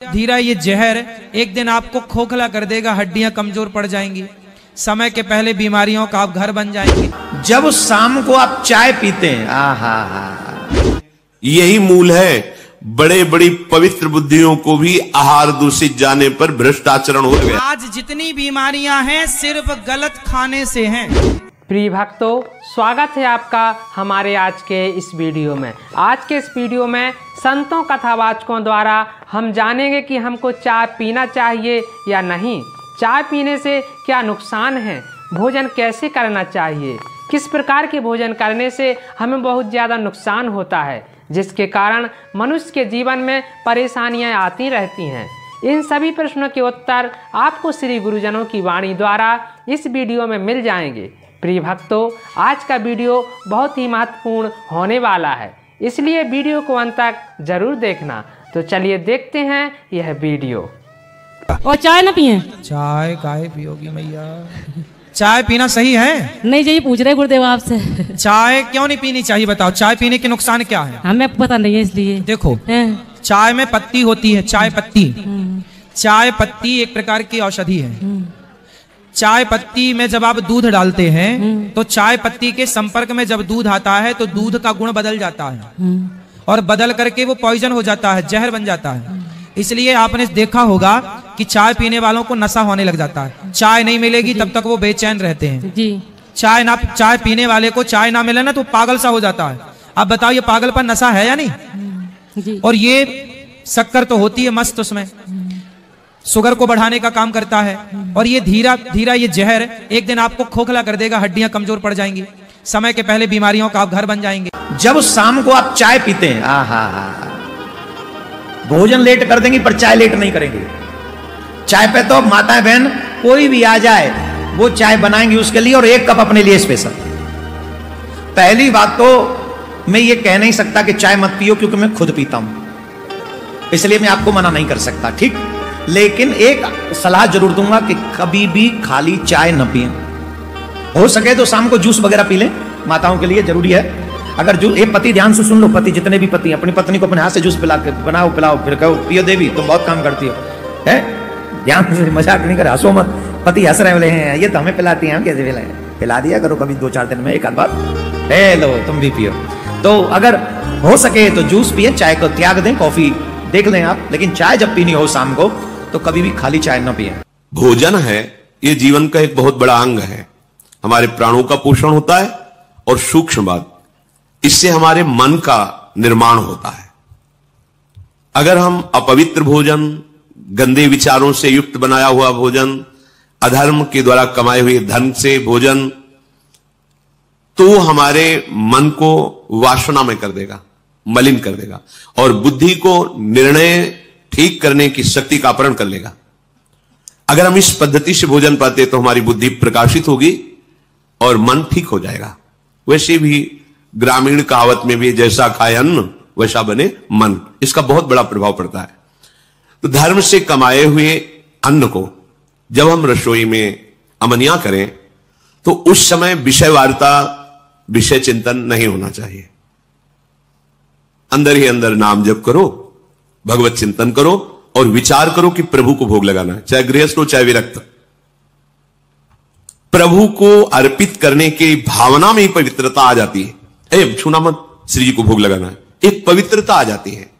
धीरा ये जहर एक दिन आपको खोखला कर देगा, हड्डियां कमजोर पड़ जाएंगी, समय के पहले बीमारियों का आप घर बन जाएंगे। जब शाम को आप चाय पीते हैं, आहा, यही मूल है। बड़े बड़ी पवित्र बुद्धियों को भी आहार दूषित जाने पर भ्रष्ट आचरण हो गया। आज जितनी बीमारियां हैं सिर्फ गलत खाने से हैं। प्रिय भक्तों, स्वागत है आपका हमारे आज के इस वीडियो में। आज के इस वीडियो में संतों कथावाचकों द्वारा हम जानेंगे कि हमको चाय पीना चाहिए या नहीं, चाय पीने से क्या नुकसान है, भोजन कैसे करना चाहिए, किस प्रकार के भोजन करने से हमें बहुत ज़्यादा नुकसान होता है, जिसके कारण मनुष्य के जीवन में परेशानियां आती रहती हैं। इन सभी प्रश्नों के उत्तर आपको श्री गुरुजनों की वाणी द्वारा इस वीडियो में मिल जाएंगे। प्रिय भक्तों, आज का वीडियो बहुत ही महत्वपूर्ण होने वाला है, इसलिए वीडियो को अंत तक जरूर देखना। तो चलिए देखते हैं यह वीडियो। और चाय ना पिए? चाय काहे पियोगी मैया? चाय पीना सही है? नहीं, यही पूछ रहे गुरुदेव आपसे। चाय क्यों नहीं पीनी चाहिए बताओ? चाय पीने के नुकसान क्या है? हमें पता नहीं है, इसलिए। देखो, चाय में पत्ती होती है, चाय पत्ती। चाय पत्ती एक प्रकार की औषधि है। चाय पत्ती में जब आप दूध डालते हैं तो चाय पत्ती के संपर्क में जब दूध आता है तो दूध का गुण बदल जाता है और बदल करके वो पॉइजन हो जाता है, जहर बन जाता है। इसलिए आपने देखा होगा कि चाय पीने वालों को नशा होने लग जाता है। चाय नहीं मिलेगी तब तक वो बेचैन रहते हैं जी। चाय पीने वाले को चाय ना मिले ना तो पागल सा हो जाता है। आप बताओ, ये पागलपन नशा है या नहीं जी? और ये शक्कर तो होती है मस्त, उसमें शुगर को बढ़ाने का काम करता है। और ये धीरा धीरा ये जहर एक दिन आपको खोखला कर देगा, हड्डियां कमजोर पड़ जाएंगी, समय के पहले बीमारियों का आप घर बन जाएंगे। जब शाम को आप चाय पीते हैं, आहा, भोजन लेट कर देंगी पर चाय लेट नहीं करेंगे। चाय पे तो माताएं बहन कोई भी आ जाए वो चाय बनाएंगी उसके लिए, और एक कप अपने लिए स्पेशल। पहली बात तो मैं ये कह नहीं सकता कि चाय मत पियो, क्योंकि मैं खुद पीता हूं, इसलिए मैं आपको मना नहीं कर सकता, ठीक। लेकिन एक सलाह जरूर दूंगा कि कभी भी खाली चाय न पिए। हो सके तो शाम को जूस वगैरह पी लें, माताओं के लिए जरूरी है। अगर जो एक पति, ध्यान से सुन लो, पति जितने भी पति अपनी पत्नी को अपने हाथ से जूस पिला के बनाओ, पिलाओ, फिर कहो पियो देवी तुम बहुत काम करती हो, है? ध्यान से, मजाक नहीं करे, हंसो मत। पति हंस रहे बोले हैं ये तो हमें पिलाती हैं, हम कैसे पिलाएं? पिला दिया करो कभी 2-4 दिन में एक आध बार, ले लो तुम भी पियो। तो अगर हो सके तो जूस पिए, चाय को त्याग दें, कॉफी देख लें आप, लेकिन चाय जब पीनी हो शाम को तो कभी भी खाली चाय न पिए। भोजन है ये जीवन का एक बहुत बड़ा अंग है। हमारे प्राणों का पोषण होता है और सूक्ष्म बात, इससे हमारे मन का निर्माण होता है। अगर हम अपवित्र भोजन, गंदे विचारों से युक्त बनाया हुआ भोजन, अधर्म के द्वारा कमाए हुए धन से भोजन, तो हमारे मन को वासना में कर देगा, मलिन कर देगा, और बुद्धि को निर्णय ठीक करने की शक्ति का अपहरण कर लेगा। अगर हम इस पद्धति से भोजन पाते तो हमारी बुद्धि प्रकाशित होगी और मन ठीक हो जाएगा। वैसे भी ग्रामीण कहावत में भी जैसा खाए अन्न वैसा बने मन, इसका बहुत बड़ा प्रभाव पड़ता है। तो धर्म से कमाए हुए अन्न को जब हम रसोई में अमनिया करें तो उस समय विषय वार्ता, विषय चिंतन नहीं होना चाहिए। अंदर ही अंदर नाम जप करो, भगवत चिंतन करो और विचार करो कि प्रभु को भोग लगाना है, चाहे गृहस्थ हो चाहे विरक्त। प्रभु को अर्पित करने की भावना में ही पवित्रता आ जाती है। छूना मत, श्री जी को भोग लगाना है, एक पवित्रता आ जाती है।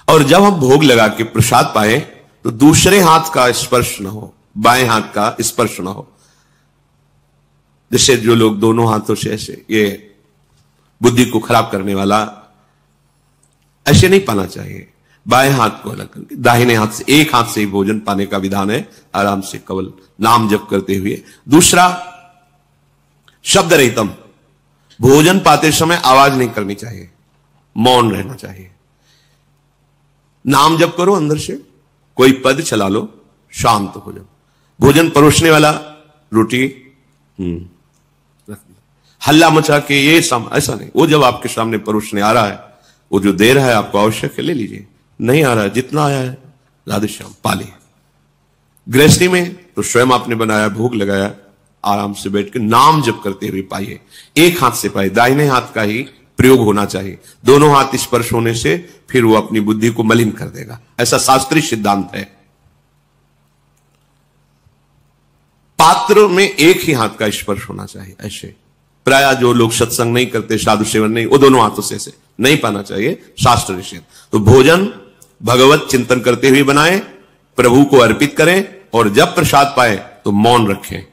और जब हम भोग लगा के प्रसाद पाए तो दूसरे हाथ का स्पर्श ना हो, बाएं हाथ का स्पर्श ना हो। जैसे जो लोग दोनों हाथों से ऐसे, ये बुद्धि को खराब करने वाला, ऐसे नहीं पाना चाहिए। बाएं हाथ को अलग करके दाहिने हाथ से, एक हाथ से ही भोजन पाने का विधान है, आराम से केवल नाम जप करते हुए। दूसरा, शब्द रहितम, भोजन पाते समय आवाज नहीं करनी चाहिए, मौन रहना चाहिए। नाम जप करो, अंदर से कोई पद चला लो, शांत हो जाओ। भोजन परोसने वाला रोटी हल्ला मचा के ये ऐसा नहीं, वो जब आपके सामने परोसने आ रहा है, वो जो दे रहा है आपको आवश्यक है ले लीजिए, नहीं आ रहा है जितना आया है राधे श्याम पाली। गृहस्थी में तो स्वयं आपने बनाया, भोग लगाया, आराम से बैठ के नाम जप करते हुए पाइए, एक हाथ से पाइए, दाहिने हाथ का ही प्रयोग होना चाहिए। दोनों हाथ स्पर्श होने से फिर वो अपनी बुद्धि को मलिन कर देगा, ऐसा शास्त्रीय सिद्धांत है। पात्र में एक ही हाथ का स्पर्श होना चाहिए। ऐसे प्राय जो लोग सत्संग नहीं करते, साधु सेवन नहीं, वो दोनों हाथों से ऐसे नहीं पाना चाहिए, शास्त्र निषेध। तो भोजन भगवत चिंतन करते हुए बनाएं, प्रभु को अर्पित करें, और जब प्रसाद पाए तो मौन रखें।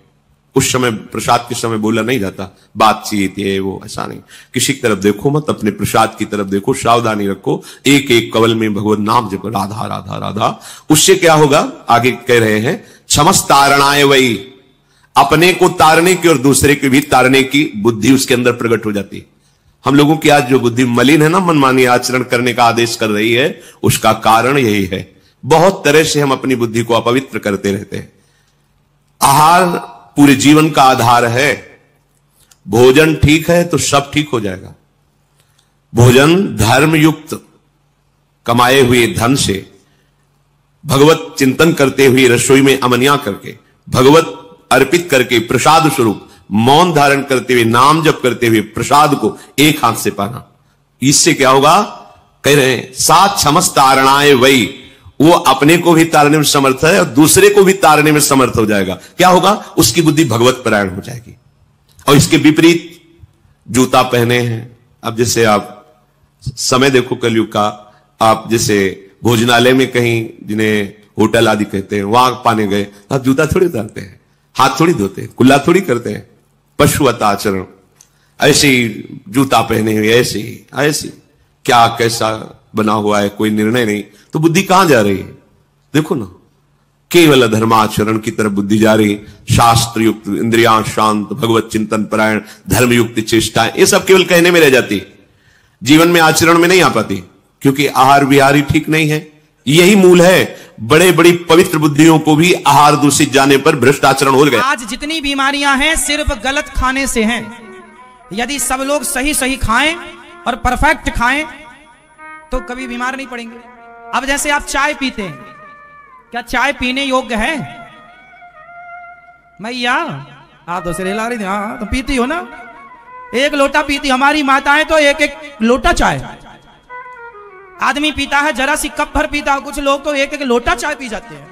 उस समय प्रसाद के समय बोला नहीं जाता, बातचीत ये वो, ऐसा नहीं। किसी की तरफ देखो मत, अपने प्रसाद की तरफ देखो, सावधानी रखो, एक एक कवल में भगवत नाम जप, राधा राधा राधा। उससे क्या होगा, आगे कह रहे हैं, क्षमस तारणाय वही, अपने को तारने की और दूसरे को भी तारने की बुद्धि उसके अंदर प्रकट हो जाती है। हम लोगों की आज जो बुद्धि मलिन है ना, मनमानी आचरण करने का आदेश कर रही है, उसका कारण यही है। बहुत तरह से हम अपनी बुद्धि को अपवित्र करते रहते हैं। आहार पूरे जीवन का आधार है। भोजन ठीक है तो सब ठीक हो जाएगा। भोजन धर्म युक्त कमाए हुए धन से, भगवत चिंतन करते हुए, रसोई में अमनिया करके, भगवत अर्पित करके, प्रसाद स्वरूप मौन धारण करते हुए, नाम जप करते हुए प्रसाद को एक हाथ से पाना। इससे क्या होगा, कह रहे हैं सात क्षमस तारणाए वही, वो अपने को भी तारने में समर्थ है और दूसरे को भी तारने में समर्थ हो जाएगा। क्या होगा, उसकी बुद्धि भगवत परायण हो जाएगी। और इसके विपरीत जूता पहने हैं, अब जैसे आप समय देखो कलयुग का, आप जैसे भोजनालय में कहीं, जिन्हें होटल आदि कहते हैं, वहां पाने गए, आप जूता थोड़ी उतारते हैं, हाथ थोड़ी धोते हैं, कुल्ला थोड़ी करते हैं, पशुवत आचरण। ऐसे ही जूता पहने हुए, ऐसे ही क्या कैसा बना हुआ है, कोई निर्णय नहीं, तो बुद्धि कहां जा रही है, देखो ना। केवल धर्माचरण की तरफ बुद्धि जा रही, शास्त्र युक्त, इंद्रियां शांत, भगवत चिंतन परायण, धर्म युक्त चेष्टाएं, ये सब केवल कहने में रह जाती, जीवन में आचरण में नहीं आ पाती, क्योंकि आहार विहार ही ठीक नहीं है। यही मूल है। बड़े बड़ी पवित्र बुद्धियों को भी आहार दूषित जाने पर भ्रष्ट आचरण हो गया। आज जितनी बीमारियां हैं सिर्फ गलत खाने से हैं। यदि सब लोग सही सही खाएं और परफेक्ट खाएं तो कभी बीमार नहीं पड़ेंगे। अब जैसे आप चाय पीते हैं, क्या चाय पीने योग्य है? मैया आप तो सिर हिला रही थी, हाँ तो पीती हो ना, एक लोटा पीती। हमारी माताएं तो एक एक लोटा चाय, आदमी पीता है जरा सी कप भर पीता है, कुछ लोग तो एक एक लोटा चाय पी जाते हैं।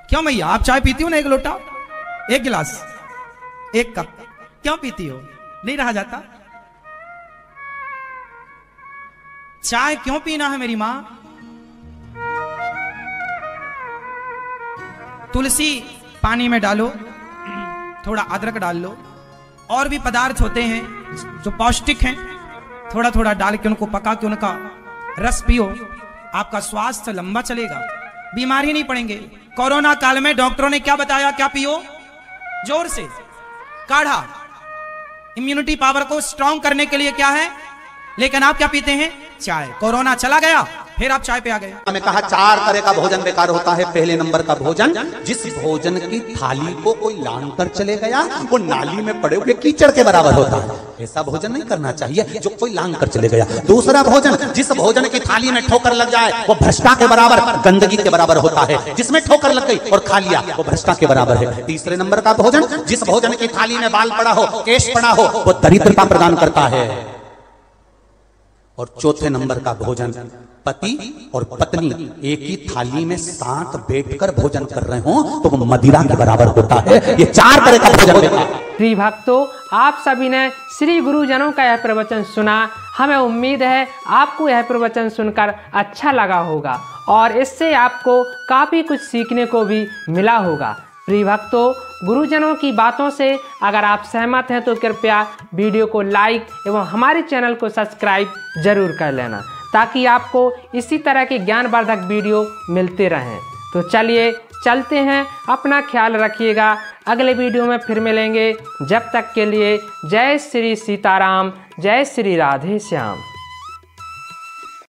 क्यों मैया आप चाय पीती हो ना, एक लोटा, एक गिलास, एक कप, क्यों पीती हो? नहीं रहा जाता? चाय क्यों पीना है मेरी मां? तुलसी पानी में डालो, थोड़ा अदरक डाल लो, और भी पदार्थ होते हैं जो पौष्टिक हैं, थोड़ा थोड़ा डाल के उनको पका के उनका रस पियो, आपका स्वास्थ्य लंबा चलेगा, बीमार ही नहीं पड़ेंगे। कोरोना काल में डॉक्टरों ने क्या बताया, क्या पियो? जोर से काढ़ा, इम्यूनिटी पावर को स्ट्रांग करने के लिए क्या है, लेकिन आप क्या पीते हैं? चाय। कोरोना चला गया, फिर आप चाय पे आ गए। हमें कहा 4 तरह का भोजन बेकार होता है। पहले नंबर का भोजन, जिस भोजन की थाली को कोई लांग कर चले गया, वो नाली में पड़े हुए कीचड़ के बराबर होता है। ऐसा भोजन नहीं करना चाहिए जो कोई लांग कर चले गया। दूसरा भोजन, जिस भोजन की थाली में ठोकर लग जाए, वो भ्रष्टा के बराबर, गंदगी के बराबर होता है। जिसमें ठोकर लग गई और खा लिया, वो भ्रष्टा के बराबर है। तीसरे नंबर का भोजन, जिस भोजन की थाली में बाल पड़ा हो, केश पड़ा हो, वो दरिद्रता प्रदान करता है। और चौथे नंबर का भोजन, पति और पत्नी एक ही थाली में साथ बैठकर भोजन कर रहे हो तो वो मदिरा के बराबर होता है। ये 4 तरह का भोजन होता है। प्रिय भक्तों, आप सभी ने श्री गुरुजनों का यह प्रवचन सुना। हमें उम्मीद है आपको यह प्रवचन सुनकर अच्छा लगा होगा और इससे आपको काफ़ी कुछ सीखने को भी मिला होगा। प्रिय भक्तों, गुरुजनों की बातों से अगर आप सहमत हैं तो कृपया वीडियो को लाइक एवं हमारे चैनल को सब्सक्राइब जरूर कर लेना, ताकि आपको इसी तरह के ज्ञानवर्धक वीडियो मिलते रहें। तो चलिए चलते हैं, अपना ख्याल रखिएगा, अगले वीडियो में फिर मिलेंगे। जब तक के लिए जय श्री सीताराम, जय श्री राधे श्याम।